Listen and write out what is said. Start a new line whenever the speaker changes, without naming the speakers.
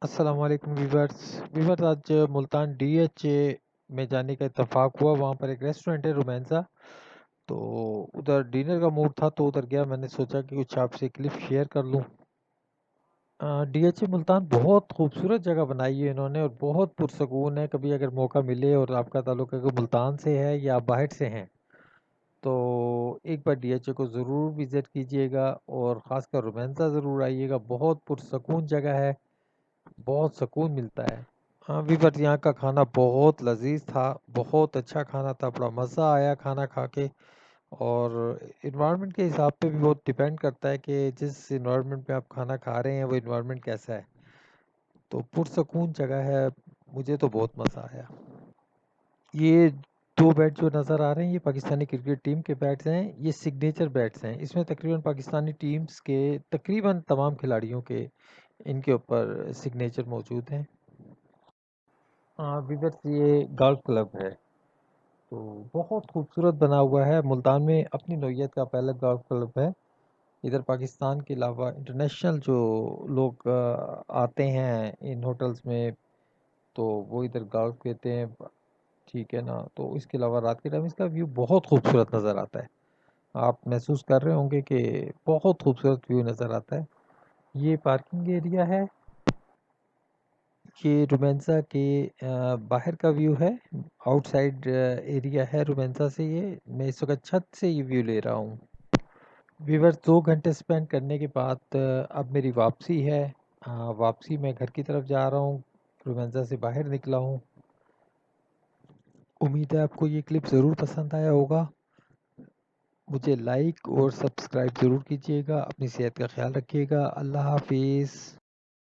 السلام علیکم ویورز آج ملتان ڈی ایچ اے میں جانے کا اتفاق ہوا. وہاں پر ایک ریسٹورنٹ ہے رومینزا. تو ادھر ڈنر کا موڈ تھا تو ادھر گیا. میں نے سوچا کہ کچھ آپ سے کلپ شیئر کر لوں. ڈی ایچ اے ملتان بہت خوبصورت جگہ بنائی ہے انہوں نے اور بہت پرسکون ہے. کبھی اگر موقع ملے اور آپ کا تعلق اگر ملتان سے ہے یا آپ باہر سے ہیں تو ایک بار ڈی ایچ اے کو ضرور وزٹ کیجئے گا اور خاص کر رومینزا ضرور آئیے گا. بہت پرسکون جگہ ہے, بہت سکون ملتا ہے. ہاں ویور یہاں کا کھانا بہت لذیذ تھا, بہت اچھا کھانا تھا, بڑا مزہ آیا کھانا کھا کے. اور انوائرمنٹ کے حساب پہ بھی بہت ڈیپینڈ کرتا ہے کہ جس انوائرمنٹ پہ آپ کھانا کھا رہے ہیں وہ انوائرمنٹ کیسا ہے. تو پرسکون جگہ ہے, مجھے تو بہت مزہ آیا. یہ دو بیٹ جو نظر آ رہے ہیں یہ پاکستانی کرکٹ ٹیم کے بیٹس ہیں. یہ سگنیچر بیٹس ہیں. اس میں تقریباً پاکستانی ٹیمز کے تقریباً تمام کھلاڑیوں کے ان کے اوپر سگنیچر موجود ہیں. ویورس یہ گولف کلب ہے تو بہت خوبصورت بنا ہوا ہے. ملتان میں اپنی نوعیت کا پہلا گولف کلب ہے. ادھر پاکستان کے علاوہ انٹرنیشنل جو لوگ آتے ہیں ان ہوٹلز میں تو وہ ادھر گولف کھیلتے ہیں. ٹھیک ہے نا. تو اس کے علاوہ رات کے ٹائم اس کا ویو بہت خوبصورت نظر آتا ہے. آپ محسوس کر رہے ہوں گے کہ بہت خوبصورت ویو نظر آتا ہے. یہ پارکنگ ایریا ہے. یہ رومینزا کے باہر کا ویو ہے. آؤٹ سائڈ ایریا ہے رومینزا سے. یہ میں اس وقت چھت سے یہ ویو لے رہا ہوں. ویورز 2 گھنٹے سپینڈ کرنے کے بعد اب میری واپسی ہے. واپسی میں گھر کی طرف جا رہا ہوں. رومینزا سے باہر نکلا ہوں. امید ہے آپ کو یہ کلپ ضرور پسند آیا ہوگا. مجھے لائک اور سبسکرائب ضرور کیجیے گا. اپنی صحت کا خیال رکھیے گا. اللہ حافظ.